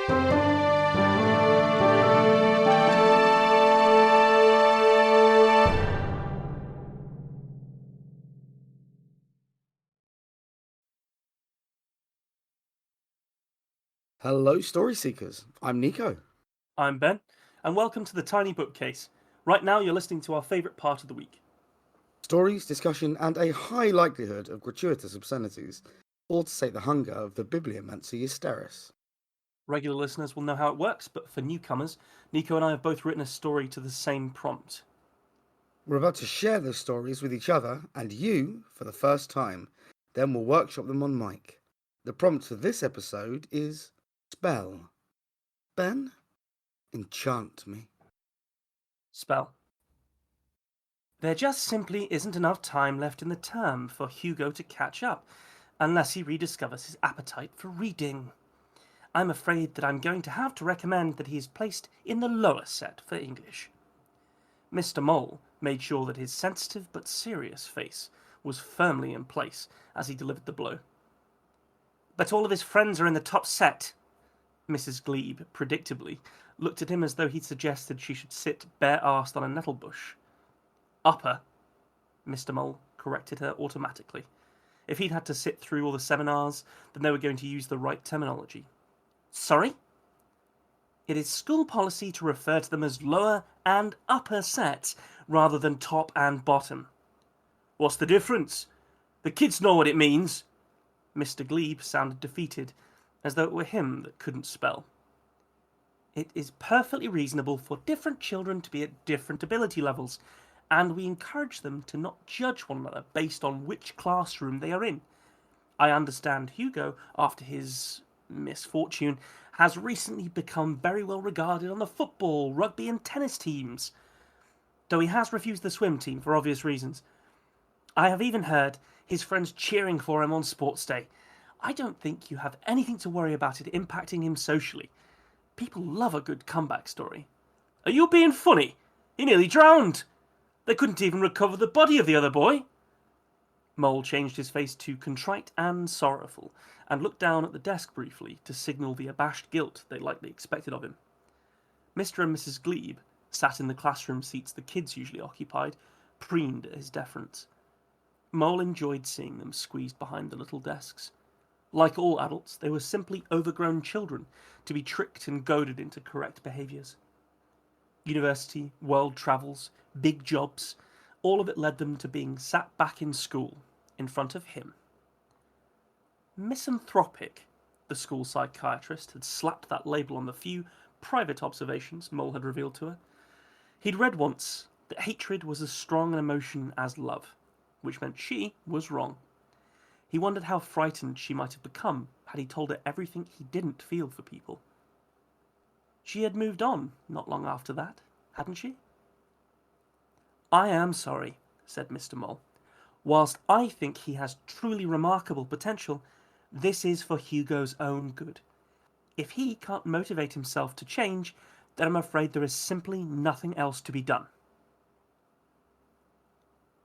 Hello, Story Seekers. I'm Nico. I'm Ben, and welcome to the Tiny Bookcase. Right now, you're listening to our favourite part of the week. Stories, discussion, and a high likelihood of gratuitous obscenities, all to sate the hunger of the bibliomancy hysteris. Regular listeners will know how it works, but for newcomers, Nico and I have both written a story to the same prompt. We're about to share those stories with each other and you for the first time. Then we'll workshop them on mic. The prompt for this episode is spell. Ben, enchant me. Spell. There just simply isn't enough time left in the term for Hugo to catch up, unless he rediscovers his appetite for reading. I'm afraid that I'm going to have to recommend that he is placed in the lower set for English. Mr. Mole made sure that his sensitive but serious face was firmly in place as he delivered the blow. But all of his friends are in the top set. Mrs. Glebe, predictably, looked at him as though he'd suggested she should sit bare-arsed on a nettle bush. Upper, Mr. Mole corrected her automatically. If he'd had to sit through all the seminars, then they were going to use the right terminology. Sorry? It is school policy to refer to them as lower and upper sets rather than top and bottom. What's the difference? The kids know what it means. Mr. Glebe sounded defeated, as though it were him that couldn't spell. It is perfectly reasonable for different children to be at different ability levels, and we encourage them to not judge one another based on which classroom they are in. I understand Hugo, after his misfortune, has recently become very well regarded on the football, rugby and tennis teams, though he has refused the swim team for obvious reasons. I have even heard his friends cheering for him on sports day. I don't think you have anything to worry about it impacting him socially. People love a good comeback story. Are you being funny? He nearly drowned. They couldn't even recover the body of the other boy. Mole changed his face to contrite and sorrowful, and looked down at the desk briefly to signal the abashed guilt they likely expected of him. Mr. and Mrs. Glebe sat in the classroom seats the kids usually occupied, preened at his deference. Mole enjoyed seeing them squeezed behind the little desks. Like all adults, they were simply overgrown children to be tricked and goaded into correct behaviours. University, world travels, big jobs, all of it led them to being sat back in school in front of him. Misanthropic, the school psychiatrist had slapped that label on the few private observations Mole had revealed to her. He'd read once that hatred was as strong an emotion as love, which meant she was wrong. He wondered how frightened she might have become had he told her everything he didn't feel for people. She had moved on not long after that, hadn't she? I am sorry, said Mr. Mole. Whilst I think he has truly remarkable potential, this is for Hugo's own good. If he can't motivate himself to change, then I'm afraid there is simply nothing else to be done.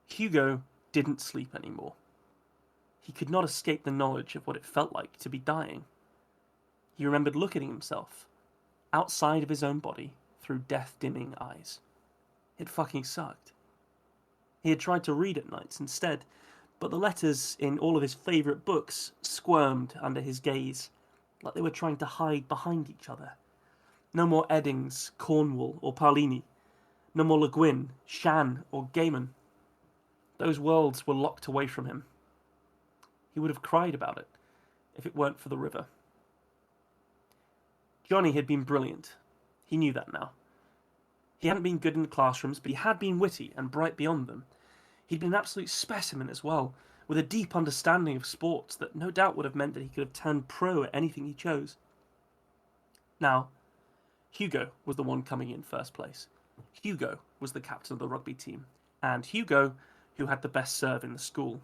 Hugo didn't sleep anymore. He could not escape the knowledge of what it felt like to be dying. He remembered looking at himself, outside of his own body, through death-dimming eyes. It fucking sucked. He had tried to read at nights instead, but the letters in all of his favourite books squirmed under his gaze, like they were trying to hide behind each other. No more Eddings, Cornwall, or Paulini. No more Le Guin, Shan, or Gaiman. Those worlds were locked away from him. He would have cried about it if it weren't for the river. Johnny had been brilliant. He knew that now. He hadn't been good in the classrooms, but he had been witty and bright beyond them. He'd been an absolute specimen as well, with a deep understanding of sports that no doubt would have meant that he could have turned pro at anything he chose. Now, Hugo was the one coming in first place. Hugo was the captain of the rugby team, and Hugo who had the best serve in the school.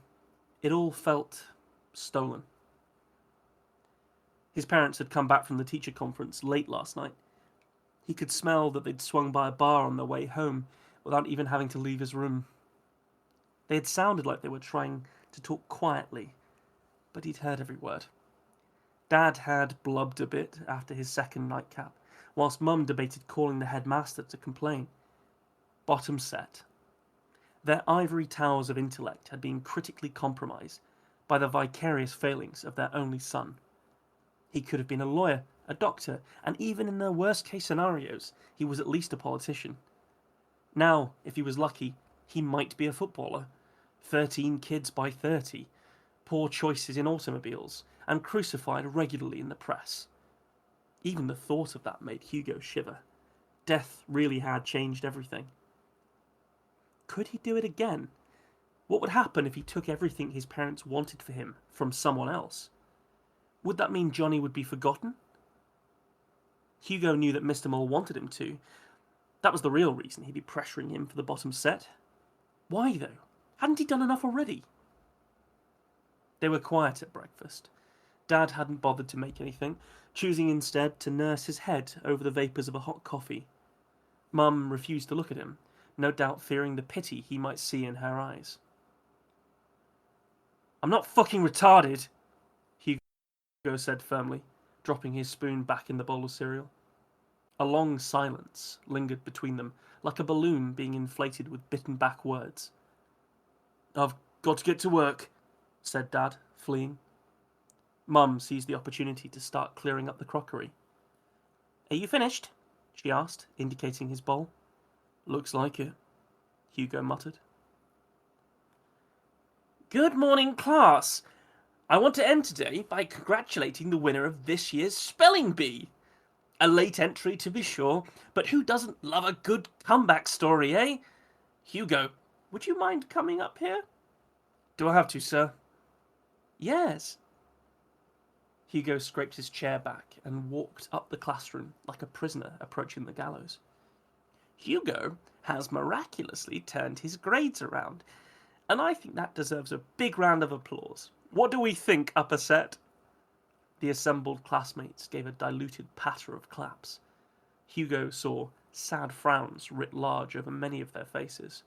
It all felt stolen. His parents had come back from the teacher conference late last night. He could smell that they'd swung by a bar on their way home without even having to leave his room. They had sounded like they were trying to talk quietly, but he'd heard every word. Dad had blubbed a bit after his second nightcap, whilst Mum debated calling the headmaster to complain. Bottom set. Their ivory towers of intellect had been critically compromised by the vicarious failings of their only son. He could have been a lawyer, a doctor, and even in the worst case scenarios, he was at least a politician. Now, if he was lucky, he might be a footballer. 13 kids by 30, poor choices in automobiles, and crucified regularly in the press. Even the thought of that made Hugo shiver. Death really had changed everything. Could he do it again? What would happen if he took everything his parents wanted for him from someone else? Would that mean Johnny would be forgotten? Hugo knew that Mr. Mole wanted him to. That was the real reason he'd be pressuring him for the bottom set. Why, though? Hadn't he done enough already? They were quiet at breakfast. Dad hadn't bothered to make anything, choosing instead to nurse his head over the vapours of a hot coffee. Mum refused to look at him, no doubt fearing the pity he might see in her eyes. "I'm not fucking retarded," Hugo said firmly, dropping his spoon back in the bowl of cereal. A long silence lingered between them, like a balloon being inflated with bitten back words. "I've got to get to work," said Dad, fleeing. Mum seized the opportunity to start clearing up the crockery. "Are you finished?" she asked, indicating his bowl. "Looks like it," Hugo muttered. "Good morning, class. I want to end today by congratulating the winner of this year's spelling bee. A late entry, to be sure, but who doesn't love a good comeback story, eh? Hugo, would you mind coming up here?" "Do I have to, sir?" "Yes." Hugo scraped his chair back and walked up the classroom like a prisoner approaching the gallows. "Hugo has miraculously turned his grades around, and I think that deserves a big round of applause. What do we think, upper set?" The assembled classmates gave a diluted patter of claps. Hugo saw sad frowns writ large over many of their faces.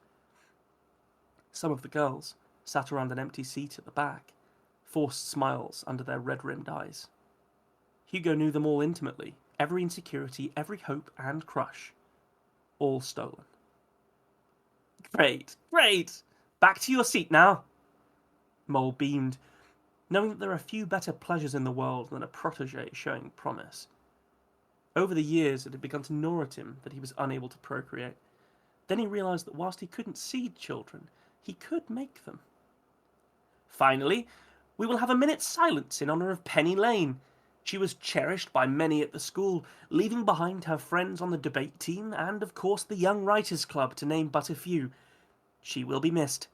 Some of the girls sat around an empty seat at the back, forced smiles under their red-rimmed eyes. Hugo knew them all intimately, every insecurity, every hope and crush. All stolen. "Great, great! Back to your seat now!" Mole beamed, knowing that there are few better pleasures in the world than a protege showing promise. Over the years, it had begun to gnaw at him that he was unable to procreate. Then he realised that whilst he couldn't seed children, he could make them. "Finally, we will have a minute's silence in honour of Penny Lane. She was cherished by many at the school, leaving behind her friends on the debate team and, of course, the Young Writers' Club, to name but a few. She will be missed."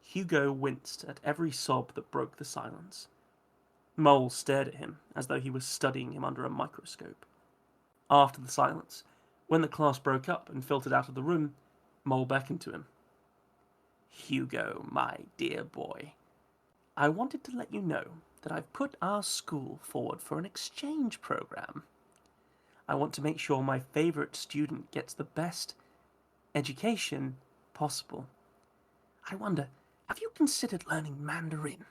Hugo winced at every sob that broke the silence. Mole stared at him as though he was studying him under a microscope. After the silence, when the class broke up and filtered out of the room, Mole beckoned to him. "Hugo, my dear boy, I wanted to let you know that I've put our school forward for an exchange program. I want to make sure my favourite student gets the best education possible. I wonder, have you considered learning Mandarin?"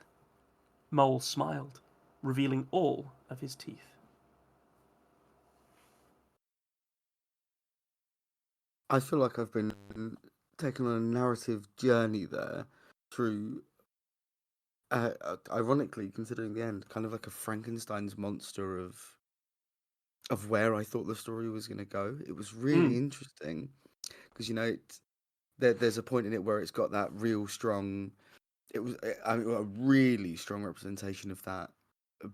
Mole smiled, revealing all of his teeth. I feel like I've been taken on a narrative journey there through, ironically, considering the end, kind of like a Frankenstein's monster of where I thought the story was going to go. It was really interesting because there's a point in it where it's got that real strong. It was a really strong representation of that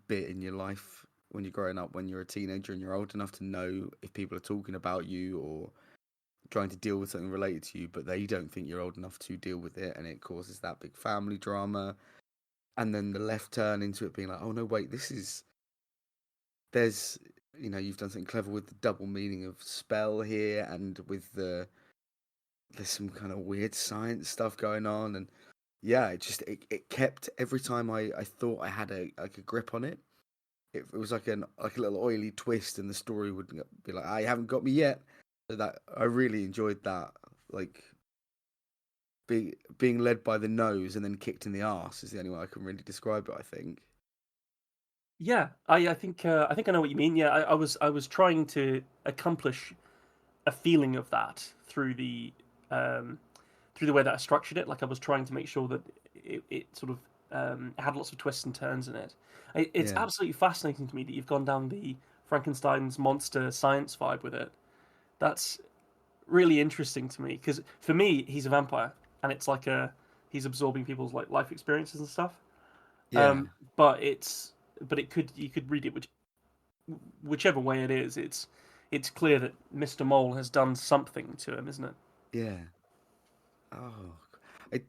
bit in your life when you're growing up, when you're a teenager and you're old enough to know if people are talking about you or trying to deal with something related to you, but they don't think you're old enough to deal with it, and it causes that big family drama. And then the left turn into it being like, oh no, wait, there's you've done something clever with the double meaning of spell here, and with there's some kind of weird science stuff going on, and yeah, it kept every time I thought I had a grip on it. It was like a little oily twist, and the story would be like, I haven't got me yet. So that I really enjoyed that, like being led by the nose and then kicked in the arse is the only way I can really describe it, I think. Yeah, I think I know what you mean. Yeah, I was trying to accomplish a feeling of that um, through the way that I structured it. Like I was trying to make sure that it sort of had lots of twists and turns in it. It's Yeah, absolutely fascinating to me that you've gone down the Frankenstein's monster science vibe with it. That's really interesting to me because for me, he's a vampire, and it's like a he's absorbing people's like life experiences and stuff. yeah, But it could you could read it whichever way it is. It's clear that Mr. Mole has done something to him, isn't it? yeah. Oh, I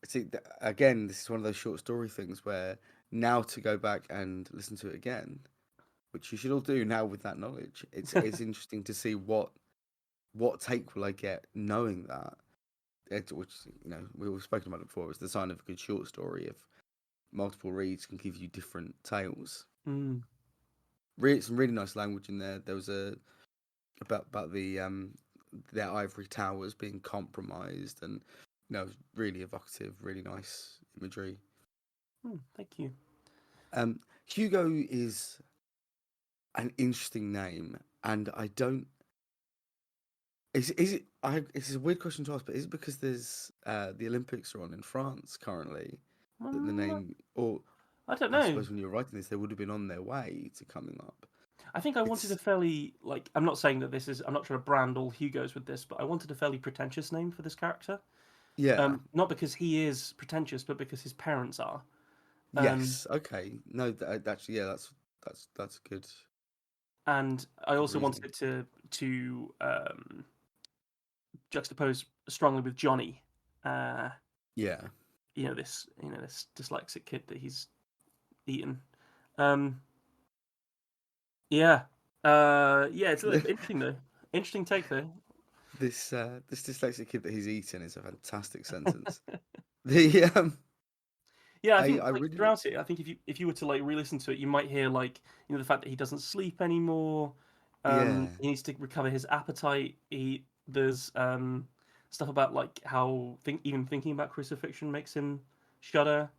see. Again, this is one of those short story things where now to go back and listen to it again, which you should all do now with that knowledge. It's interesting to see what take will I get knowing that. Which we've spoken about it before. It's the sign of a good short story if multiple reads can give you different tales. Mm, Some really nice language in there. There was a about their ivory towers being compromised, and it was really evocative, really nice imagery. thank you. Hugo is an interesting name, and I don't. Is it? It's a weird question to ask, but is it because there's the Olympics are on in France currently that the Mm, name, or I don't I know. suppose when you were writing this, they would have been on their way to coming up. I think I wanted a It's fairly like I'm not saying that this is I'm not trying to brand all Hugos with this, but I wanted a fairly pretentious name for this character. yeah, Not because he is pretentious, but because his parents are. Um, yes, okay, no, actually, yeah, that's and I good also wanted reasoning. it to juxtapose strongly with Johnny. Uh, Yeah, this dyslexic kid that he's eaten. Um, yeah, yeah, it's a little bit interesting though. Interesting take though. this dyslexic kid that he's eaten is a fantastic sentence. The Yeah, I I think like really throughout it, I think if you were to like re-listen to it, you might hear like the fact that he doesn't sleep anymore. yeah He needs to recover his appetite. There's stuff about like how even thinking about crucifixion makes him shudder.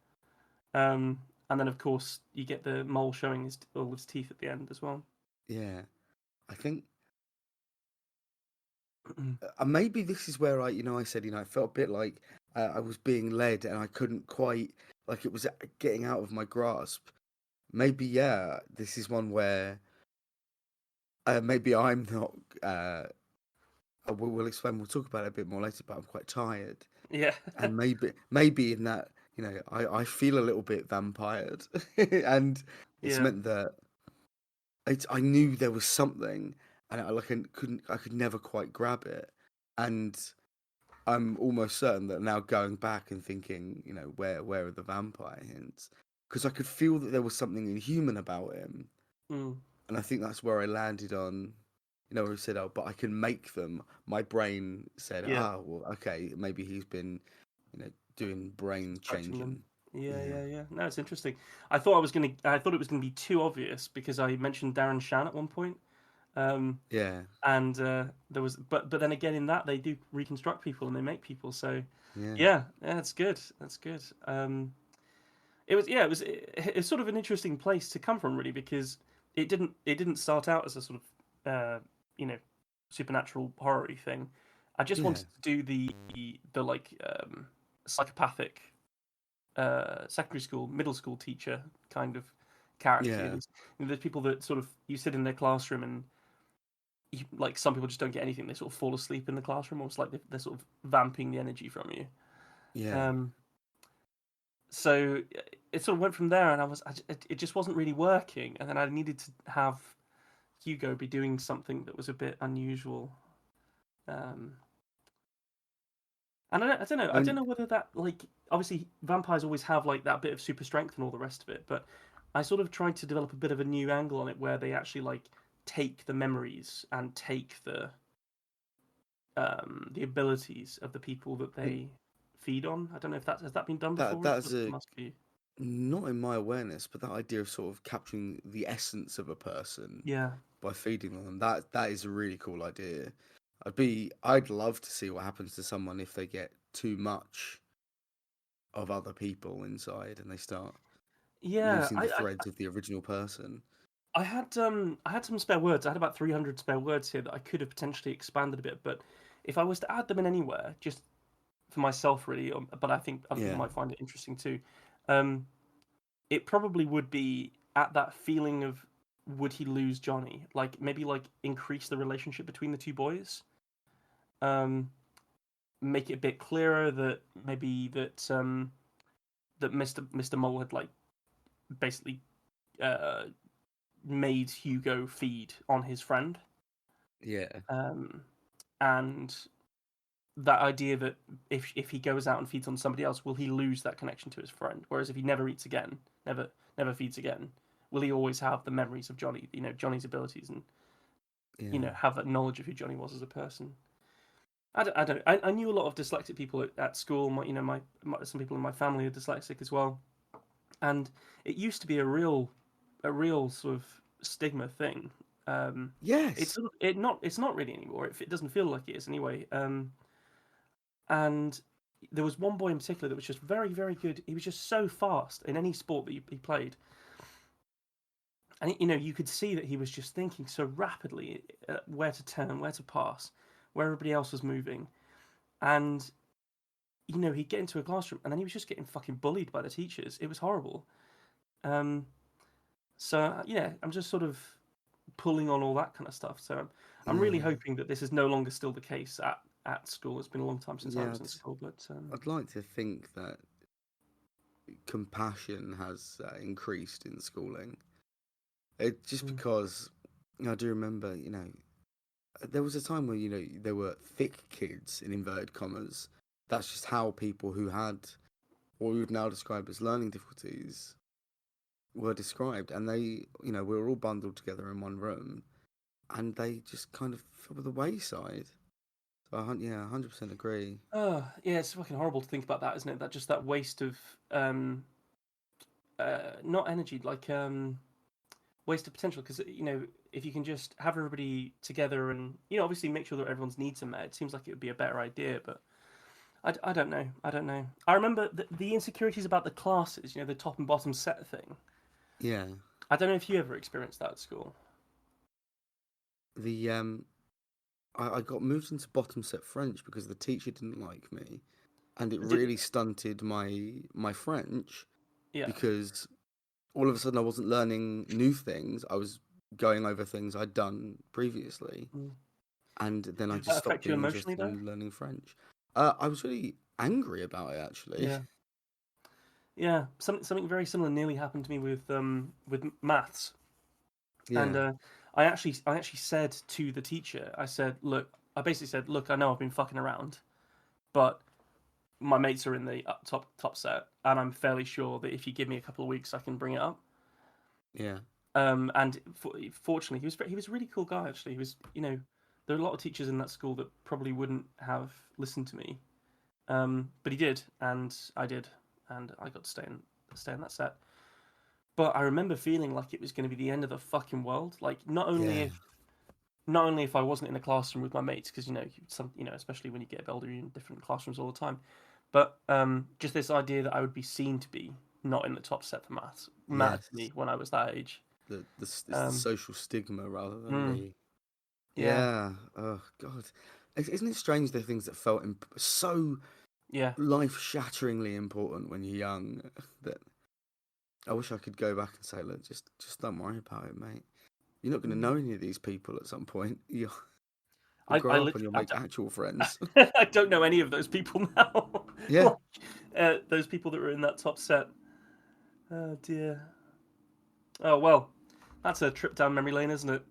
Um, and then of course you get the mole showing all his teeth at the end as well. yeah I think maybe this is where I said I felt a bit like I was being led and I couldn't quite like it was getting out of my grasp. Maybe yeah, this is one where maybe I'm not. We'll explain. We'll talk about it a bit more later. But I'm quite tired, Yeah, and maybe in that I feel a little bit vampired, and it's yeah. meant that I knew there was something, and I could never quite grab it, and I'm almost certain that now going back and thinking, where are the vampire hints? Because I could feel that there was something inhuman about him, Mm, and I think that's where I landed on, where he said, "Oh, but I can make them." My brain said, yeah. "Ah, well, okay, maybe he's been, doing brain Constructing them. changing." Yeah, Yeah, yeah, yeah. No, it's interesting. I thought it was gonna be too obvious because I mentioned Darren Shan at one point. Um, yeah, and there was, but then again, in that they do reconstruct people and they make people. So yeah, yeah, that's good. That's good. It's sort of an interesting place to come from, really, because it didn't start out as a sort of you know supernatural horror thing. I just yeah, wanted to do the like psychopathic secondary school, middle school teacher kind of character. yeah, There's people that sort of you sit in their classroom and like some people just don't get anything. They sort of fall asleep in the classroom, almost like they're sort of vamping the energy from you. yeah. Um, so it sort of went from there, and it just wasn't really working. And then I needed to have Hugo be doing something that was a bit unusual. Um, and I don't And know whether that like obviously vampires always have like that bit of super strength and all the rest of it, but I sort of tried to develop a bit of a new angle on it where they actually like take the memories and take the abilities of the people that I think they feed on. I don't know if that has that been done that before. It that's a must be. not in my awareness, but that idea of sort of capturing the essence of a person Yeah. by feeding on them, that is a really cool idea. I'd love to see what happens to someone if they get too much of other people inside and they start Yeah, losing the threads of the original person. I had some spare words. I had about 300 spare words here that I could have potentially expanded a bit, but if I was to add them in anywhere, just for myself really, but I think other people Yeah, might find it interesting too. Um, it probably would be at that feeling of would he lose Johnny? Like maybe like increase the relationship between the two boys. Um, make it a bit clearer that maybe that Mr. Mole had like basically uh made Hugo feed on his friend. yeah, Um, and that idea that if he goes out and feeds on somebody else, will he lose that connection to his friend? Whereas if he never eats again, never feeds again, will he always have the memories of Johnny? You know, Johnny's abilities, and yeah, have that knowledge of who Johnny was as a person. I don't. I knew a lot of dyslexic people at school. Some people in my family are dyslexic as well, and it used to be a real sort of stigma thing. It's yes, sort of, it's not really anymore. It doesn't feel like it is anyway. And there was one boy in particular that was just very good. He was just so fast in any sport that he played, and you could see that he was just thinking so rapidly where to turn, where to pass, where everybody else was moving, and he'd get into a classroom and then he was just getting fucking bullied by the teachers. It was horrible. Um, so yeah, I'm just sort of pulling on all that kind of stuff. So I'm really yeah, hoping that this is no longer still the case at school. It's been a long time since I yeah. was in school, but I'd like to think that compassion has increased in schooling. Just mm, because I do remember, there was a time where there were thick kids in inverted commas. That's just how people who had what we would now describe as learning difficulties were described, and they, we were all bundled together in one room, and they just kind of fell by the wayside. So, yeah, 100% agree. yeah, it's fucking horrible to think about that, isn't it? That just that waste of not energy, like waste of potential. Because if you can just have everybody together and obviously make sure that everyone's needs are met, it seems like it would be a better idea. But I don't know. I don't know. I remember the insecurities about the classes. The top and bottom set thing. Yeah, I don't know if you ever experienced that at school. the I got moved into bottom set French because the teacher didn't like me, and it Did really stunted my French yeah. because all of a sudden I wasn't learning new things. I was going over things I'd done previously, Mm. and then I Did just that stopped affect you being emotionally interested though? in learning French. I was really angry about it actually. Yeah. Yeah. Something very similar nearly happened to me with maths. And Yeah, I actually said to the teacher, I basically said, look, I know I've been fucking around, but my mates are in the top set, and I'm fairly sure that if you give me a couple of weeks, I can bring it up. yeah, And fortunately, he was a really cool guy. Actually, he was, there are a lot of teachers in that school that probably wouldn't have listened to me, but he did, and I did, and I got to stay in that set. But I remember feeling like it was going to be the end of the fucking world. Like yeah, not only if I wasn't in a classroom with my mates, because especially when you get older, you're in different classrooms all the time. But just this idea that I would be seen to be not in the top set for maths mattered yes. to me when I was that age. It's the Um, social stigma rather than mm, the yeah, yeah. Oh God, isn't it strange the things that felt so yeah. life shatteringly important when you're young that I wish I could go back and say, look, just don't worry about it, mate. You're not going to know Mm. any of these people at some point. You'll I grow up and literally you'll make actual friends. I don't know any of those people now. Yeah, Like, those people that were in that top set. Oh dear. Oh well, that's a trip down memory lane, isn't it?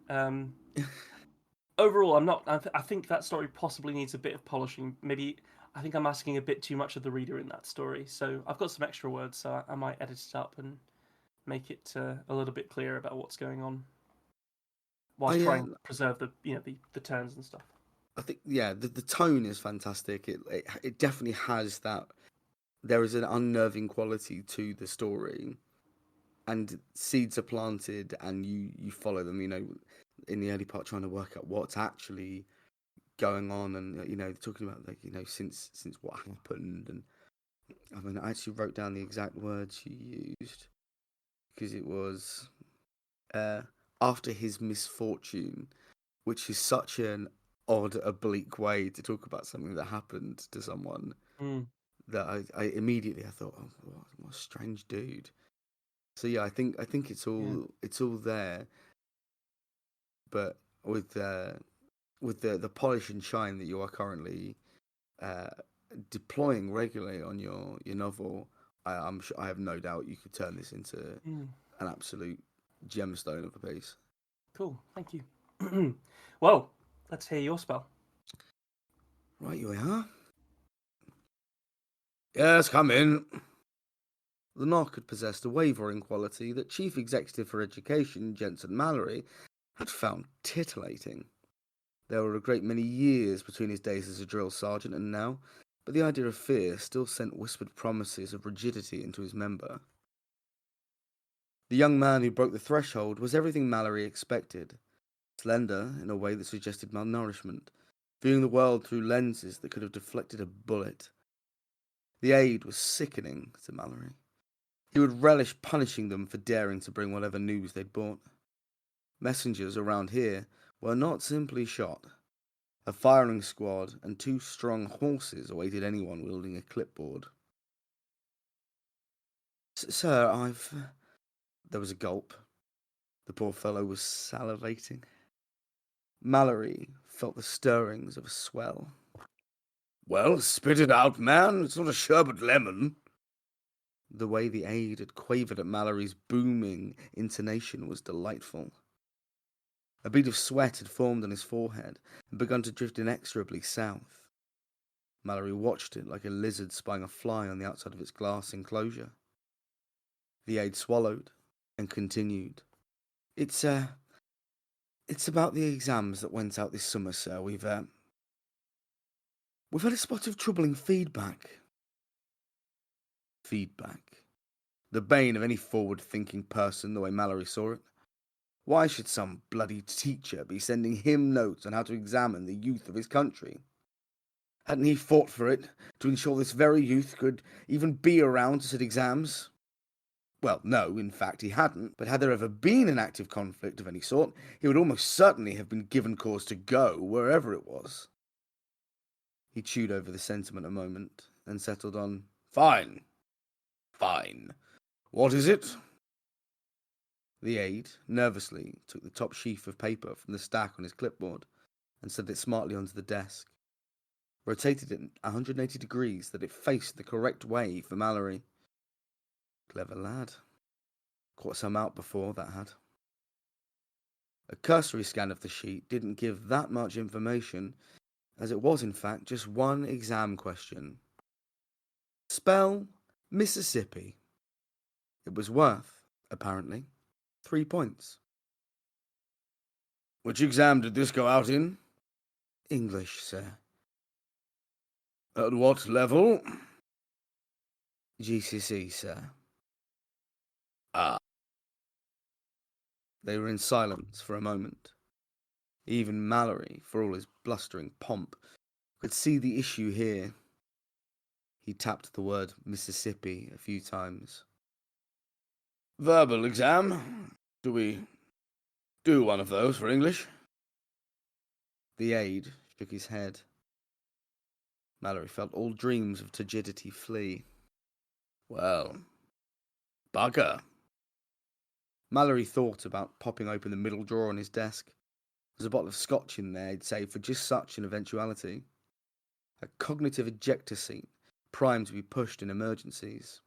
Overall, I'm not. I think that story possibly needs a bit of polishing. Maybe I think I'm asking a bit too much of the reader in that story. So I've got some extra words, so I might edit it up and make it a little bit clearer about what's going on, whilst I trying to preserve the turns and stuff. I think yeah, the tone is fantastic. It definitely has that. There is an unnerving quality to the story, and seeds are planted, and you follow them. In the early part, trying to work out what's actually going on, and talking about like since what happened, and I mean I actually wrote down the exact words you used. because it was after his misfortune, which is such an odd, oblique way to talk about something that happened to someone Mm. that I immediately I thought, oh, what a strange dude. So yeah, I think Yeah. it's all there, but with the polish and shine that you are currently uh, deploying regularly on your novel, I'm sure I have no doubt you could turn this into Mm. an absolute gemstone of a piece. Cool. Thank you. Well, let's hear your spell. Right, you are. Yes, come in. The knock had possessed a wavering quality that Chief Executive for Education, Jensen Mallory, had found titillating. There were a great many years between his days as a drill sergeant and now, but the idea of fear still sent whispered promises of rigidity into his member. The young man who broke the threshold was everything Mallory expected, slender in a way that suggested malnourishment, viewing the world through lenses that could have deflected a bullet. The aide was sickening to Mallory. He would relish punishing them for daring to bring whatever news they'd brought. Messengers around here were not simply shot. A firing squad and 2 strong horses awaited anyone wielding a clipboard. Sir, I've... There was a gulp. The poor fellow was salivating. Mallory felt the stirrings of a swell. Well, spit it out, man. It's not a sherbet lemon. The way the aide had quavered at Mallory's booming intonation was delightful. A bead of sweat had formed on his forehead and begun to drift inexorably south. Mallory watched it like a lizard spying a fly on the outside of its glass enclosure. The aide swallowed and continued. It's about the exams that went out this summer, sir. We've had a spot of troubling feedback. Feedback. The bane of any forward-thinking person, the way Mallory saw it. Why should some bloody teacher be sending him notes on how to examine the youth of his country? Hadn't he fought for it, to ensure this very youth could even be around to sit exams? Well, no, in fact, he hadn't, but had there ever been an active conflict of any sort, he would almost certainly have been given cause to go, wherever it was. He chewed over the sentiment a moment, and settled on, Fine. Fine. What is it? The aide, nervously, took the top sheaf of paper from the stack on his clipboard and set it smartly onto the desk. Rotated it 180 degrees that it faced the correct way for Mallory. Clever lad. Caught some out before, that had. A cursory scan of the sheet didn't give that much information, as it was in fact just one exam question. Spell Mississippi. It was worth, apparently, 3 points. Which exam did this go out in? English, sir. At what level? GCSE, sir. Ah. They were in silence for a moment. Even Mallory, for all his blustering pomp, could see the issue here. He tapped the word Mississippi a few times. Verbal exam? Do we do one of those for English? The aide shook his head. Mallory felt all dreams of turgidity flee. Well, bugger. Mallory thought about popping open the middle drawer on his desk. There's a bottle of scotch in there, he'd saved for just such an eventuality. A cognitive ejector seat, primed to be pushed in emergencies.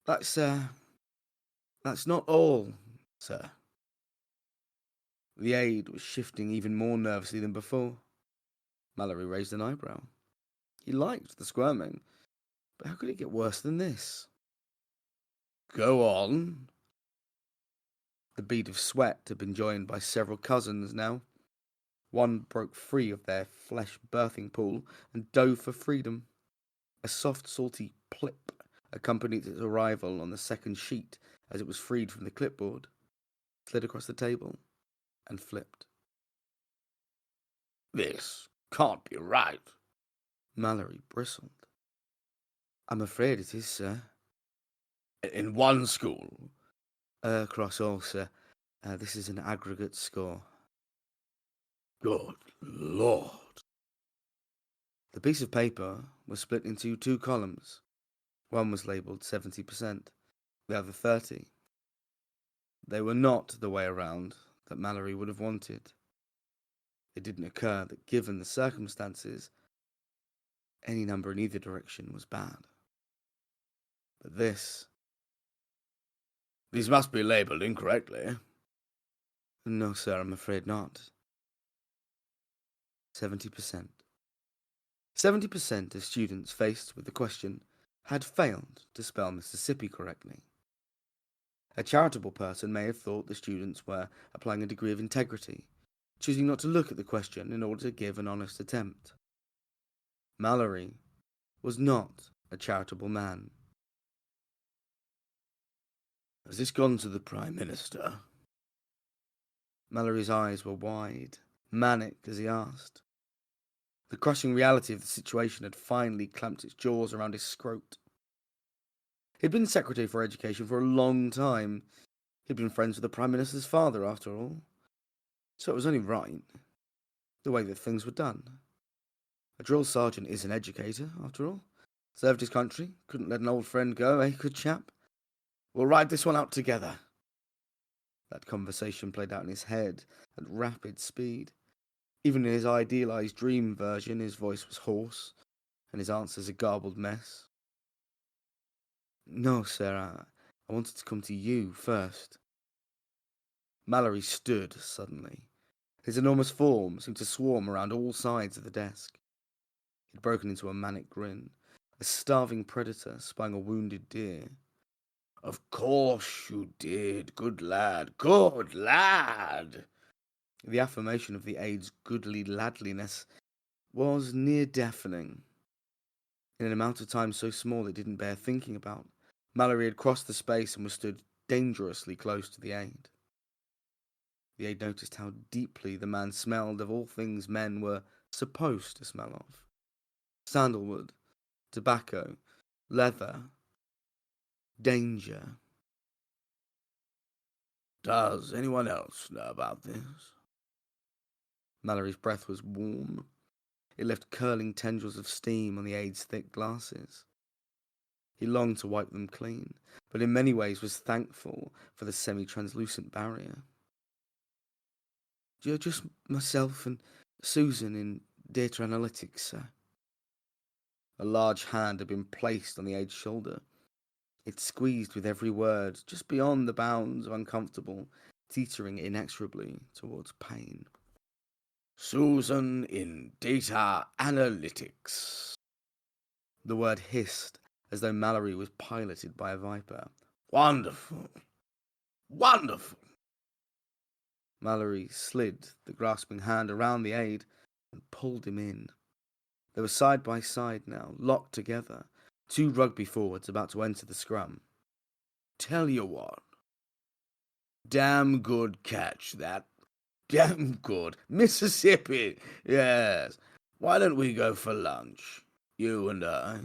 That's not all, sir. The aide was shifting even more nervously than before. Mallory raised an eyebrow. He liked the squirming, but how could it get worse than this? Go on. The bead of sweat had been joined by several cousins now. One broke free of their flesh birthing pool and dove for freedom. A soft, salty plip accompanied its arrival on the second sheet as it was freed from the clipboard, slid across the table, and flipped. This can't be right. Mallory bristled. I'm afraid it is, sir. In one school, Across all, sir. This is an aggregate score. Good Lord. The piece of paper was split into 2 columns. One was labelled 70%, the other 30. They were not the way around that Mallory would have wanted. It didn't occur that, given the circumstances, any number in either direction was bad. But these must be labelled incorrectly. No, sir, I'm afraid not. 70%. 70% of students faced with the question had failed to spell Mississippi correctly. A charitable person may have thought the students were applying a degree of integrity, choosing not to look at the question in order to give an honest attempt. Mallory was not a charitable man. Has this gone to the Prime Minister? Mallory's eyes were wide, manic as he asked. The crushing reality of the situation had finally clamped its jaws around his scrot. He'd been Secretary for Education for a long time. He'd been friends with the Prime Minister's father, after all. So it was only right, the way that things were done. A drill sergeant is an educator, after all. Served his country, couldn't let an old friend go, eh, good chap? We'll ride this one out together. That conversation played out in his head at rapid speed. Even in his idealised dream version, his voice was hoarse, and his answers a garbled mess. No, sir, I wanted to come to you first. Mallory stood suddenly. His enormous form seemed to swarm around all sides of the desk. He'd broken into a manic grin, a starving predator spying a wounded deer. Of course you did, good lad, good lad. The affirmation of the aide's goodly ladliness was near deafening. In an amount of time so small it didn't bear thinking about, Mallory had crossed the space and was stood dangerously close to the aide. The aide noticed how deeply the man smelled of all things men were supposed to smell of. Sandalwood, tobacco, leather, danger. Does anyone else know about this? Mallory's breath was warm. It left curling tendrils of steam on the aide's thick glasses. He longed to wipe them clean, but in many ways was thankful for the semi-translucent barrier. Just myself and Susan in data analytics, sir. A large hand had been placed on the aide's shoulder. It squeezed with every word, just beyond the bounds of uncomfortable, teetering inexorably towards pain. Susan in data analytics. The word hissed as though Mallory was piloted by a viper. Wonderful. Wonderful. Mallory slid the grasping hand around the aide and pulled him in. They were side by side now, locked together, 2 rugby forwards about to enter the scrum. Tell you what. Damn good catch, that. Damn good. Mississippi. Yes. Why don't we go for lunch? You and I.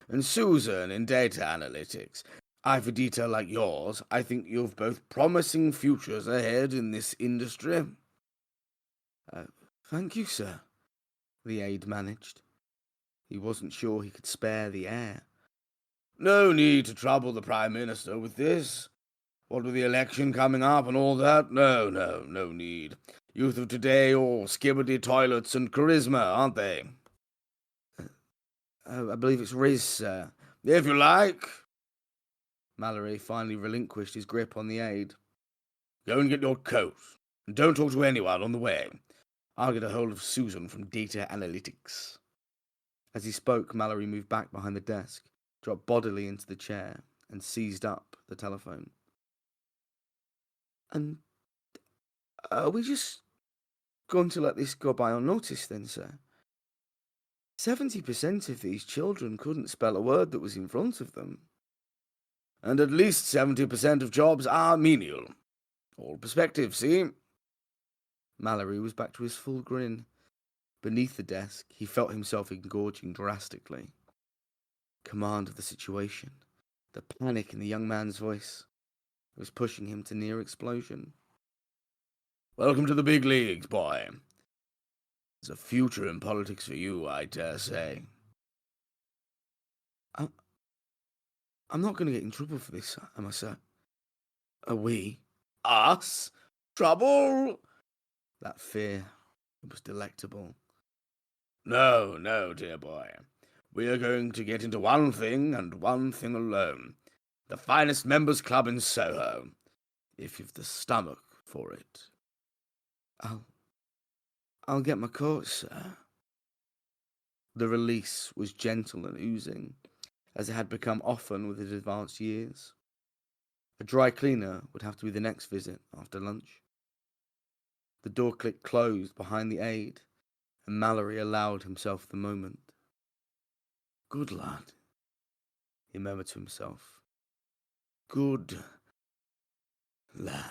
And Susan in data analytics. For detail like yours, I think you've both promising futures ahead in this industry. Thank you, sir, the aide managed. He wasn't sure he could spare the air. No need to trouble the Prime Minister with this. What with the election coming up and all that? No need. Youth of today all skibberty toilets and charisma, aren't they? I believe it's Riz, sir. If you like. Mallory finally relinquished his grip on the aide. Go and get your coat, and don't talk to anyone on the way. I'll get a hold of Susan from data analytics. As he spoke, Mallory moved back behind the desk, dropped bodily into the chair, and seized up the telephone. And are we just going to let this go by unnoticed then, sir? 70% of these children couldn't spell a word that was in front of them. And at least 70% of jobs are menial. All perspective, see? Mallory was back to his full grin. Beneath the desk, he felt himself engorging drastically. Command of the situation, the panic in the young man's voice. It was pushing him to near explosion. Welcome to the big leagues, boy. There's a future in politics for you, I dare say. I'm not going to get in trouble for this, am I, sir? Are we? Us? Trouble? That fear, it was delectable. No, no, dear boy. We are going to get into one thing and one thing alone. The finest members' club in Soho. If you've the stomach for it. I'll get my coat, sir. The release was gentle and oozing, as it had become often with his advanced years. A dry cleaner would have to be the next visit after lunch. The door clicked closed behind the aide, and Mallory allowed himself the moment. Good lad, he murmured to himself. Good lad.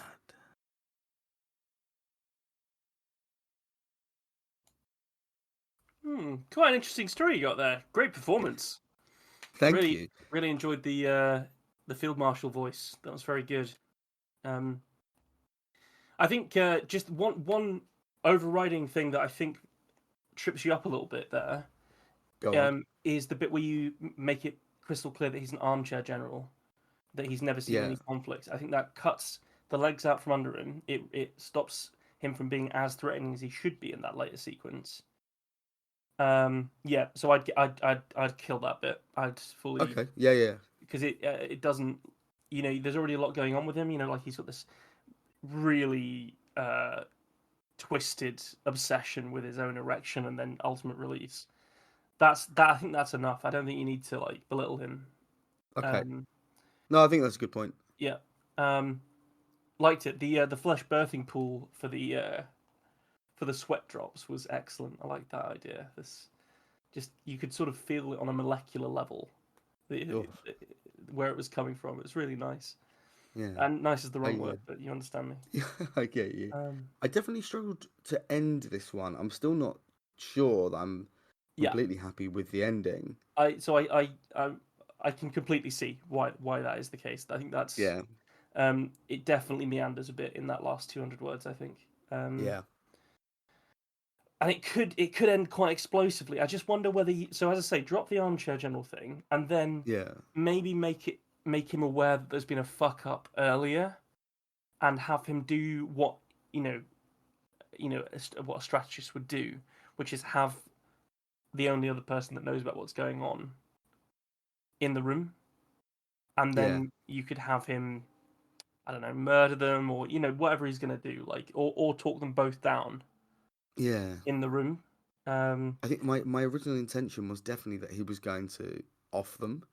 Quite an interesting story you got there. Great performance. Thank you. Really enjoyed the field marshal voice. That was very good. I think just one overriding thing that I think trips you up a little bit there is the bit where you make it crystal clear that he's an armchair general, that he's never seen any conflicts. I think that cuts the legs out from under him. It stops him from being as threatening as he should be in that later sequence. So I'd kill that bit. I'd fully because it doesn't, there's already a lot going on with him. Like he's got this really twisted obsession with his own erection and then ultimate release. I think that's enough. I don't think you need to like belittle him. Okay. No, I think that's a good point. Yeah. Liked it. The flesh birthing pool for the sweat drops was excellent. I like that idea. You could sort of feel it on a molecular level, where it was coming from. It was really nice. Yeah. And nice is the wrong word, but you understand me. Yeah, I get you. I definitely struggled to end this one. I'm still not sure that I'm completely happy with the ending. I can completely see why that is the case. I think that's it definitely meanders a bit in that last 200 words, I think. And it could end quite explosively. I just wonder whether so as I say, drop the armchair general thing and then maybe make him aware that there's been a fuck up earlier, and have him do what what a strategist would do, which is have the only other person that knows about what's going on in the room, and then you could have him, I don't know, murder them or whatever he's gonna do, like or talk them both down. In the room. I think my original intention was definitely that he was going to off them.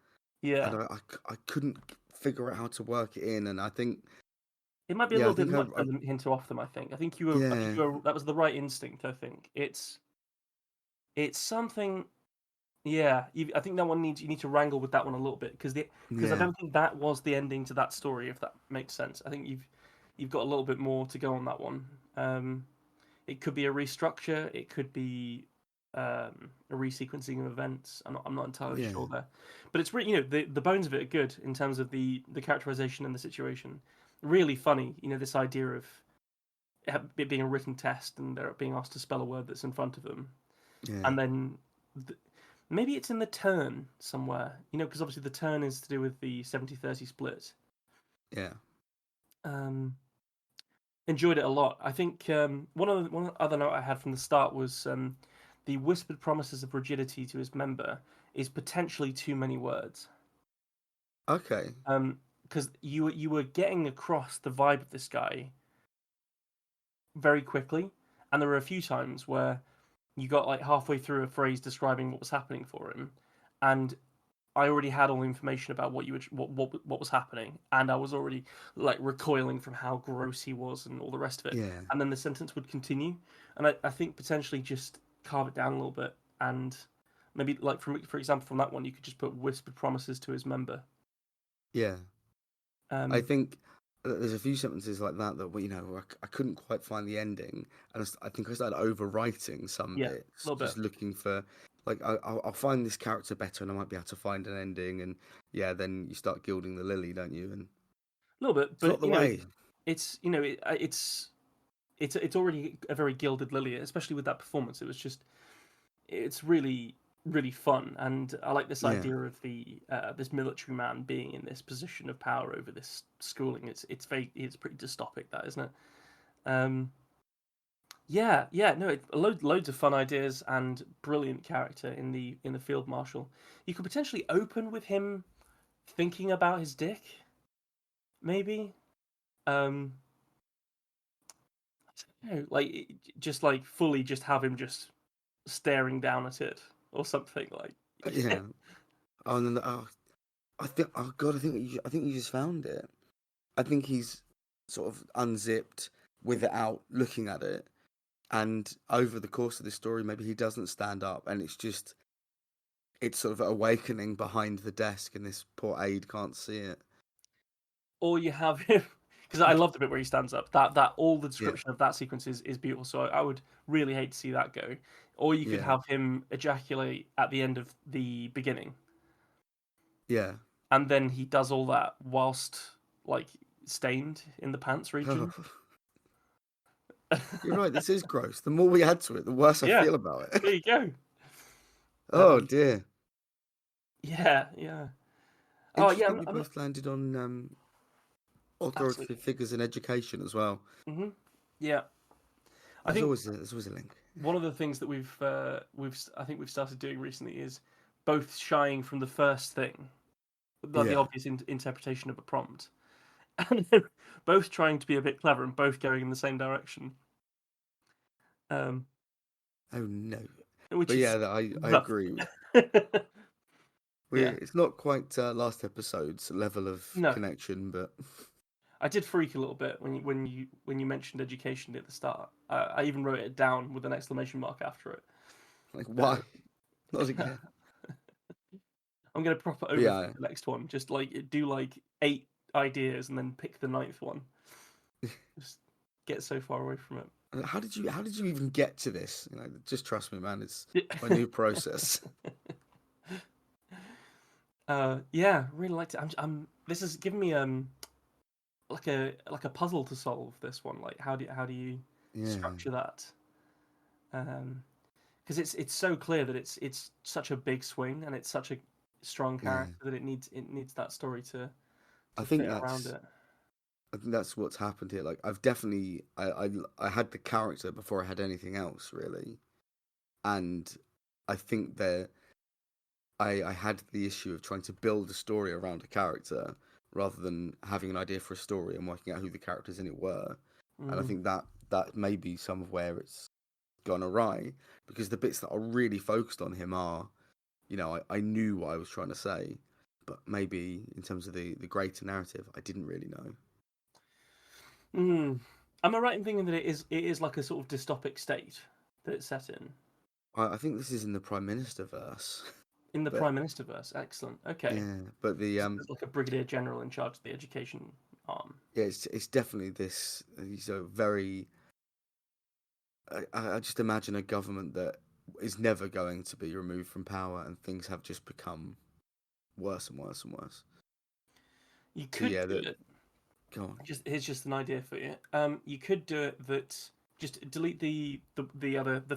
Yeah. And I couldn't figure out how to work it in, and I think it might be a little bit much for him to off them. I think you were that was the right instinct. I think it's something. Yeah, I think that one you need to wrangle with that one a little bit because I don't think that was the ending to that story. If that makes sense, I think you've got a little bit more to go on that one. It could be a restructure. It could be a resequencing of events. I'm not entirely sure there, but it's really the bones of it are good in terms of the characterization and the situation. Really funny, this idea of it being a written test and they're being asked to spell a word that's in front of them, and then maybe it's in the turn somewhere, because obviously the turn is to do with the 70-30 split. Yeah. Enjoyed it a lot. I think one other note I had from the start was the whispered promises of rigidity to his member is potentially too many words. Okay. Because you were getting across the vibe of this guy very quickly, and there were a few times where you got like halfway through a phrase describing what was happening for him, and I already had all the information about what was happening, and I was already like recoiling from how gross he was and all the rest of it. Yeah. And then the sentence would continue, and I think potentially just carve it down a little bit, and maybe like for example from that one you could just put whispered promises to his member. Yeah. I think there's a few sentences like that I couldn't quite find the ending, and I think I started overwriting some bits, just looking for. Like I'll find this character better, and I might be able to find an ending, and then you start gilding the lily, don't you? And A little bit, It's not but the way. it's already a very gilded lily, especially with that performance. It's really really fun, and I like this Yeah. idea of the this military man being in this position of power over this schooling. It's pretty dystopic, that isn't it? Um, yeah, no, loads of fun ideas and brilliant character in the field marshal. You could potentially open with him thinking about his dick, maybe. Um, I don't know, like just like fully just have him just staring down at it or something like. Yeah. Oh, and then, I think. Oh God, I think you just found it. I think he's sort of unzipped without looking at it, and over the course of this story, maybe he doesn't stand up, and it's sort of awakening behind the desk, and this poor aide can't see it. Or you have him because I love the bit where he stands up. That all the Yeah, description of that sequence is beautiful. So I would really hate to see that go. Or you could yeah, have him ejaculate at the end of the beginning, yeah. and then he does all that whilst like stained in the pants region. You're right. This is gross. The more we add to it, the worse I Yeah, feel about it. there you go. Oh Um, dear. yeah. Oh yeah, Interesting. We I'm both landed on absolutely. authoritative figures in education as well. Yeah, I think There's always a link. one of the things that I think we've started doing recently is both shying from the first thing, the Yeah. obvious interpretation of a prompt, and then both trying to be a bit clever and both going in the same direction. Um, Oh no. which But is yeah, I rough. agree. Yeah, It's not quite last episode's level of no, connection, but I did freak a little bit when you mentioned education at the start. I even wrote it down with an exclamation mark after it. like Uh, why? Not again. I'm gonna prop it But over yeah, the next one. Just like do like 8 ideas and then pick the ninth one. Just get so far away from how did you even get to this? Just trust me, man. It's it. my new process. Yeah, really liked it. This is giving me like a puzzle to solve. This one, like how do you Yeah, structure that? Because it's so clear that it's such a big swing and it's such a strong yeah. character that it needs that story I to think fit around that's it. I think that's what's happened here. Like I've definitely I had the character before I had anything else really, and I think that I had the issue of trying to build a story around a character rather than having an idea for a story and working out who the characters in it were. And I Mm. think that may be some of where it's gone awry because the bits that are really focused on him are, I knew what I was trying to say, but maybe in terms of the greater narrative, I didn't really know. Mm. Am I right in thinking that it is like a sort of dystopic state that it's set I think this is in the Prime Minister verse, in the but Prime Minister verse? Excellent. Okay, yeah, but the so there's like a brigadier general in charge of the education arm. yeah, it's definitely this. He's a very. I just imagine a government that is never going to be removed from power, and things have just become worse and worse and worse. You So could yeah, do that it. go on. Here's just an idea for you. You could do it that just delete the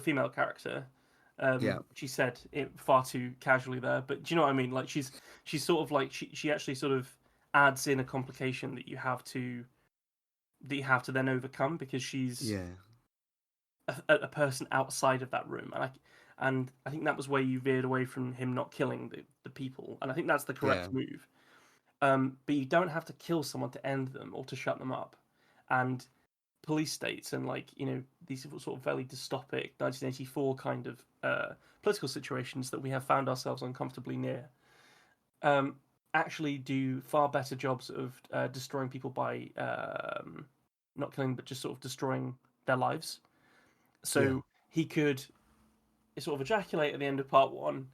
female character. Yeah, She said it far too casually there, but do you know what I mean? Like she's sort of like she actually sort of adds in a complication that you have to then overcome because she's yeah, a person outside of that room, and I think that was where you veered away from him not killing the people, and I think that's the yeah, correct move. But you don't have to kill someone to end them or to shut them up. And police states and like these sort of very dystopic 1984 kind of political situations that we have found ourselves uncomfortably near um, actually do far better jobs of destroying people by not killing but just sort of destroying their lives. yeah, So he could sort of ejaculate at the end of part one,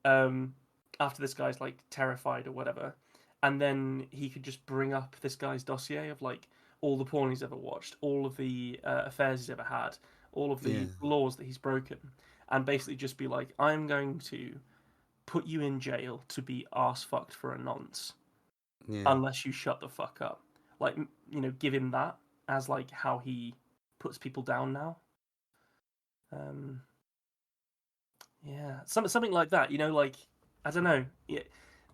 um, after this guy's like terrified or whatever, and then he could just bring up this guy's dossier of like all the porn he's ever watched, all of the affairs he's ever had, all of yeah, the laws that he's broken, and basically just be like, I'm going to put you in jail to be arse fucked for a nonce yeah, unless you shut the fuck up. like give him that as like how he puts people down now. Yeah, something like that. Like I don't know. Yeah,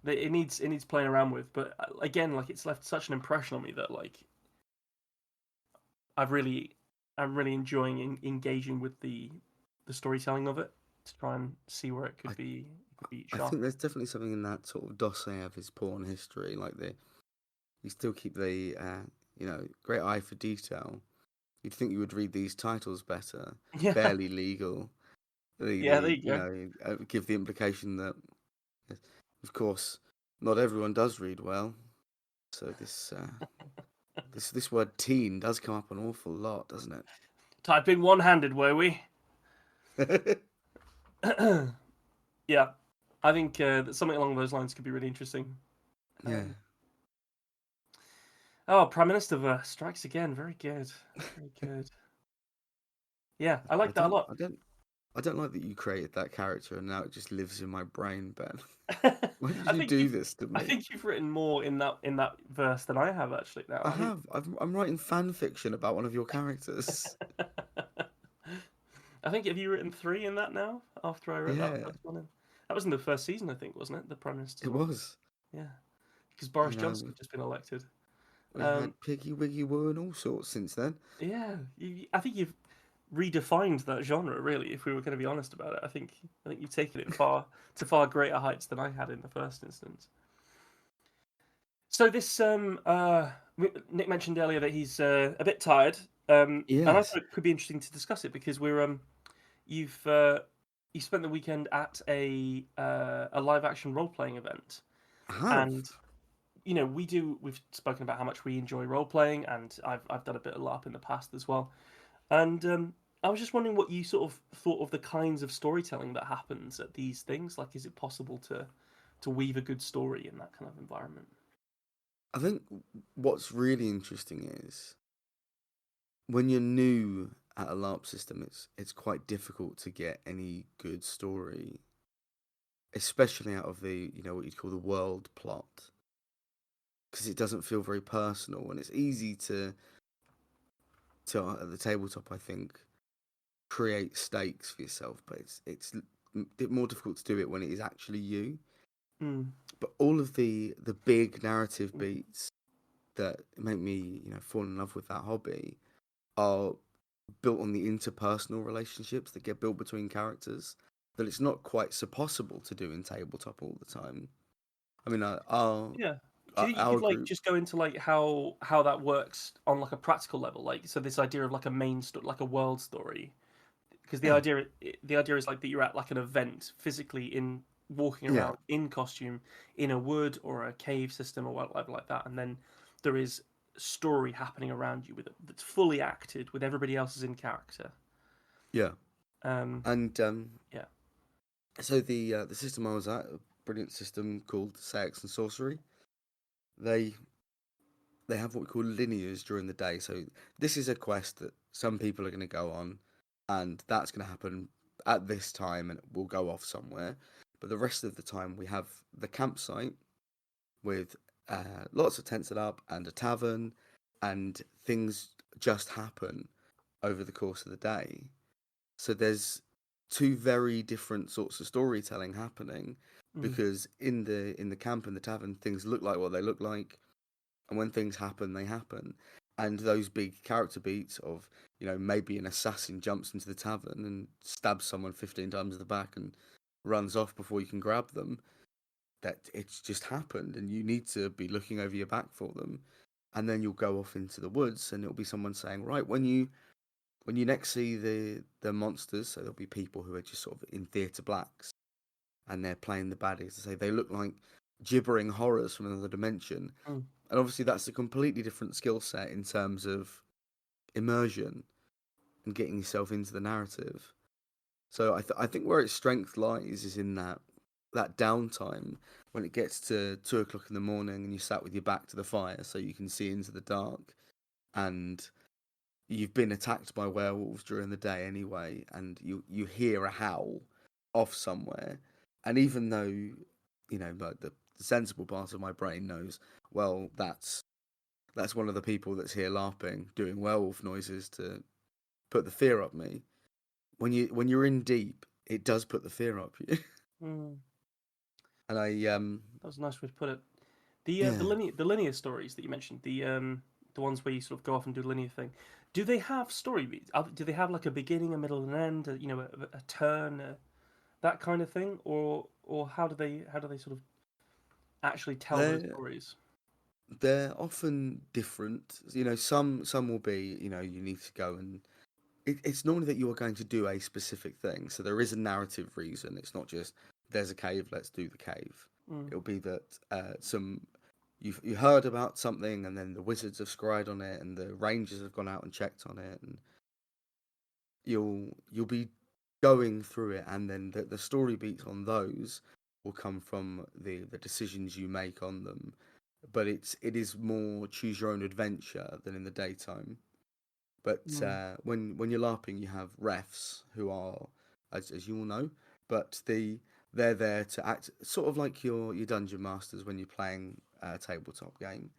it needs playing around with. But again, like it's left such an impression on me that like I'm really enjoying engaging with the storytelling of it to try and see where it could be I sharp. think there's definitely something in that sort of dossier of his porn history, like you still keep the great eye for detail. You'd think you would read these titles better. Yeah, Barely legal. yeah. There you go. Give the implication that, of course, not everyone does read well. So this word teen does come up an awful lot, doesn't Typing one-handed, were we? it? Yeah, I think that something along those lines could be really interesting. Yeah. Oh, Prime Minister verse strikes again. Very good. Very good. Yeah, I like that a lot. I don't like that you created that character and now it just lives in my brain, Ben. Why I did you think do this to I me? think you've written more in that verse than I have actually. Now I have. I'm writing fan fiction about one of your characters. I think have you written 3 in that now? After I wrote that Yeah, first one in. That was in the first season, I think, wasn't it? The Prime Minister's it one. was. Yeah, because Boris You know, Johnson had just been elected. we've had Piggy Wiggy Woo and all sorts since then. Yeah, I think you've redefined that genre. Really, if we were going to be honest about it, I think you've taken it to far greater heights than I had in the first instance. So this Nick mentioned earlier that he's a bit tired, and I Yes, thought it could be interesting to discuss it because you've you spent the weekend at a live action role playing event, I have. and we've spoken about how much we enjoy role playing, and I've done a bit of LARP in the past as well, and I was just wondering what you sort of thought of the kinds of storytelling that happens at these things. Like, is it possible to weave a good story in that kind of environment? I think what's really interesting is when you're new at a LARP system, it's quite difficult to get any good story, especially out of the what you'd call the world plot, because it doesn't feel very personal, and it's easy to at the tabletop, I think, create stakes for yourself, but it's more difficult to do it when it is actually you. Mm. But all of the big narrative beats that make me fall in love with that hobby are built on the interpersonal relationships that get built between characters that it's not quite so possible to do in tabletop all the time. I mean, Yeah. Do you think you our could like group, just go into like how that works on like a practical level? Like, so this idea of like a main story, like a world story, because yeah, the idea is like that you're at like an event physically in walking yeah, around in costume in a wood or a cave system or whatever like that, and then there is story happening around you that's fully acted with everybody else is in character. yeah, Um, and yeah. so the system I was at, a brilliant system called Sex and Sorcery, they they have what we call linears during the day. So this is a quest that some people are going to go on, and that's going to happen at this time, and it will go off somewhere. But the rest of the time, we have the campsite with lots of tents set up and a tavern, and things just happen over the course of the day. So there's two very different sorts of storytelling happening Mm. because in the camp and the tavern, things look like what they look like, and when things happen, they happen. And those big character beats of, maybe an assassin jumps into the tavern and stabs someone 15 times in the back and runs off before you can grab them, that it's just happened and you need to be looking over your back for them. And then you'll go off into the woods and it'll be someone saying, right, when you next see the monsters, so there'll be people who are just sort of in theatre blacks and they're playing the baddies to say they look like gibbering horrors from another dimension. Mm. And obviously, that's a completely different skill set in terms of immersion and getting yourself into the narrative. So I think where its strength lies is in that downtime when it gets to 2 o'clock in the morning and you sat with your back to the fire so you can see into the dark, and you've been attacked by werewolves during the day anyway, and you hear a howl off somewhere, and even though like the sensible part of my brain knows, well, that's that's one of the people that's here LARPing, doing werewolf noises to put the fear up me. When you're in deep, it does put the fear up you. Mm, And I that was a nice way to put it. yeah, The linear stories that you mentioned, the ones where you sort of go off and do the linear thing, do they have story beats? Do they have like a beginning, a middle, and an end? A turn, that kind of thing, or how do they sort of actually tell those they're stories? they're often different. Some will be, you need to go and it's normally that you are going to do a specific thing. So there is a narrative reason. It's not just there's a cave, let's do the cave. Mm, It'll be that you heard about something, and then the wizards have scryed on it, and the rangers have gone out and checked on it, and you'll be going through it, and then the story beats on those will come from the decisions you make on them. But it is more choose your own adventure than in the daytime. But mm, when you're LARPing, you have refs who are, as you all know, but they're there to act sort of like your dungeon masters when you're playing a tabletop game.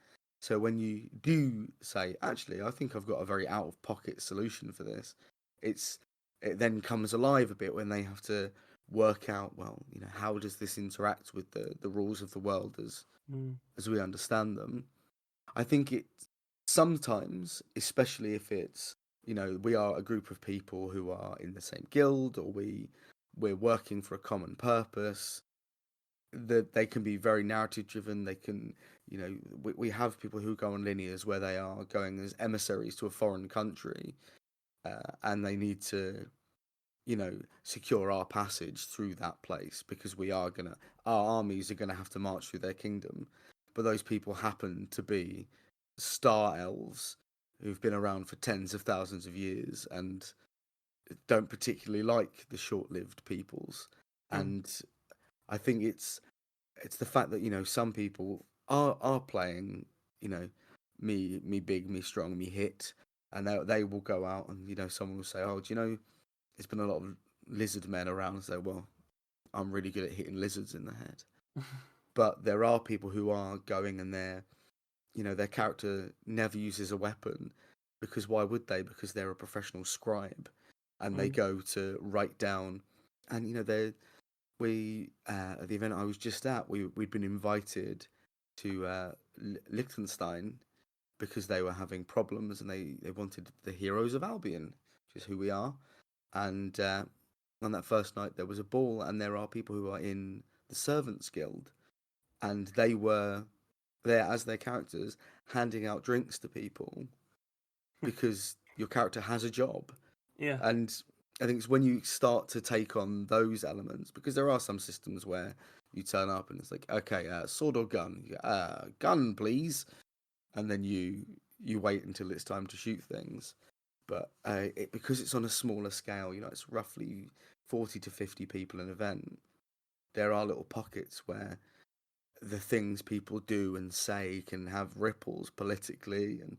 So when you do say, actually, I think I've got a very out of pocket solution for this, it's it then comes alive a bit when they have to work out, well, how does this interact with the rules of the world mm, as we understand them. I think it sometimes, especially if it's, we are a group of people who are in the same guild, or we're working for a common purpose, that they can be very narrative driven. They can, we have people who go on linears where they are going as emissaries to a foreign country, and they need to, secure our passage through that place because our armies are gonna have to march through their kingdom. But those people happen to be star elves who've been around for tens of thousands of years and don't particularly like the short-lived peoples. mm. And I think it's the fact that some people are playing, you know me big, me strong, me hit, and they will go out, and someone will say, oh, do you know there's been a lot of lizard men around, and say, well, I'm really good at hitting lizards in the head. But there are people who are going, and their character never uses a weapon, because why would they? Because they're a professional scribe, and they Mm, go to write down. And they we at the event I was just at, we'd been invited to Liechtenstein because they were having problems, and they wanted the heroes of Albion, which is who we are. And on that first night there was a ball, and there are people who are in the Servants Guild, and they were there as their characters, handing out drinks to people because your character has a job. yeah. And I think it's when you start to take on those elements, because there are some systems where you turn up and it's like, okay, sword or gun? Gun, please. And then you wait until it's time to shoot things. But because it's on a smaller scale, it's roughly 40 to 50 people an event. There are little pockets where the things people do and say can have ripples politically. And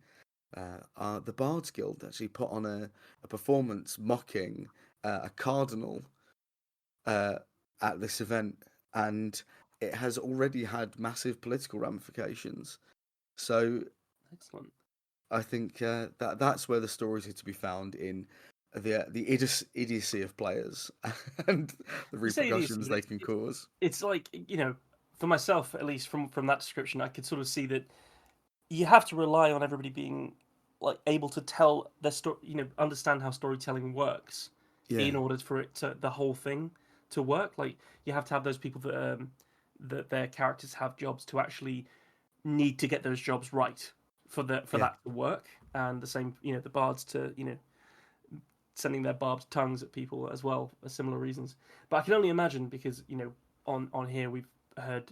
the Bards Guild actually put on a performance mocking a cardinal uh, at this event, and it has already had massive political ramifications. So Excellent. I think that's where the stories are to be found, in the idiocy of players and the You say repercussions idiocy, but they can cause. it's like, for myself at least, from that description, I could sort of see that you have to rely on everybody being like able to tell their story, understand how storytelling works Yeah, in order for the whole thing to work. Like you have to have those people that their characters have jobs to actually need to get those jobs right for yeah, that to work. And the same, the bards to sending their barbed tongues at people as well for similar reasons. But I can only imagine because on here we've heard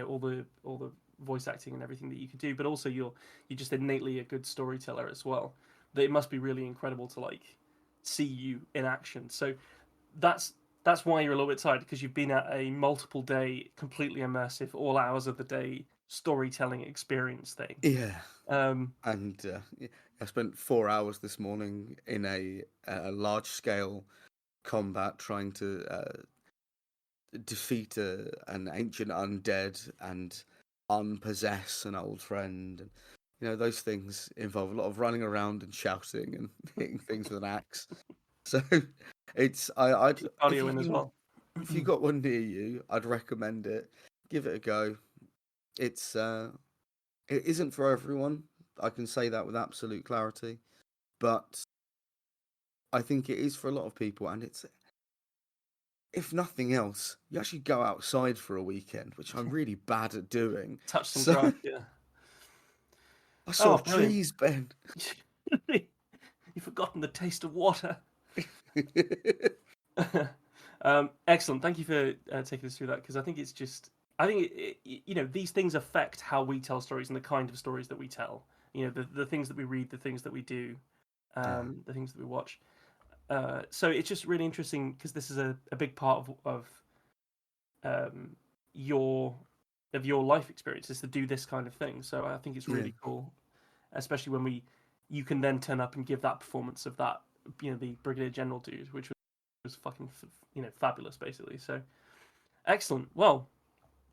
all the voice acting and everything that you could do, but also you're just innately a good storyteller as well. That it must be really incredible to like see you in action. So that's that's why you're a little bit tired because you've been at a multiple day, completely immersive, all hours of the day storytelling experience thing. yeah. Um, And I spent 4 hours this morning in a large scale combat trying to defeat an ancient undead and unpossess an old friend. those things involve a lot of running around and shouting and hitting things with an axe. So it's I'd Cardio in as well. if you got one near you, I'd recommend it. Give it a go. It's it isn't for everyone. I can say that with absolute clarity, but I think it is for a lot of people, and it's, if nothing else, you actually go outside for a weekend, which I'm really bad at doing. Touch some So grass, yeah. I saw brilliant. trees, Ben. You've forgotten the taste of water. Excellent. Thank you for taking us through that, because I think it's just, these things affect how we tell stories and the kind of stories that we tell. The things that we read, the things that we do, the things that we watch. So it's just really interesting, because this is a big part of your life experience, is to do this kind of thing. So I think it's really cool, especially when you can then turn up and give that performance of that, the Brigadier General dude, which was fucking fabulous, basically. So excellent. Well,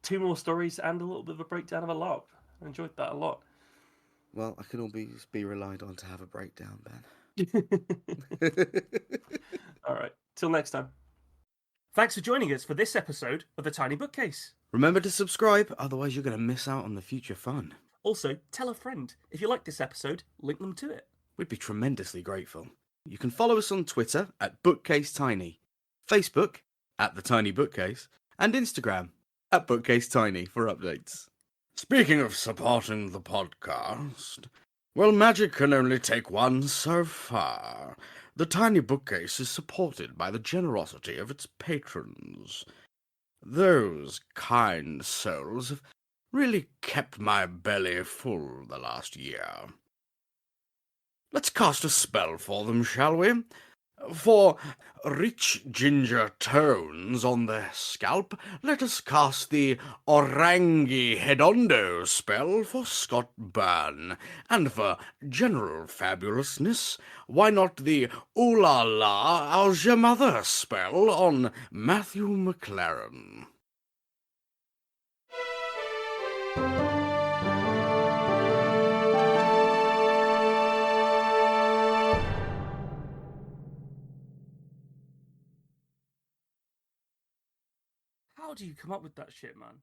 2 more stories and a little bit of a breakdown of a LARP. I enjoyed that a lot. Well, I can always be relied on to have a breakdown, Ben. All right. Till next time. Thanks for joining us for this episode of The Tiny Bookcase. Remember to subscribe, otherwise you're going to miss out on the future fun. Also, tell a friend. If you like this episode, link them to it. We'd be tremendously grateful. You can follow us on Twitter at BookcaseTiny, Facebook at The Tiny Bookcase, and Instagram at BookcaseTiny for updates. Speaking of supporting the podcast, well, magic can only take one so far. The Tiny Bookcase is supported by the generosity of its patrons. Those kind souls have really kept my belly full the last year. Let's cast a spell for them, shall we? For rich ginger tones on their scalp, let us cast the Orangi Hedondo spell for Scott Byrne. And for general fabulousness, why not the Ooh La La How's Your Mother spell on Matthew McLaren? How do you come up with that shit, man?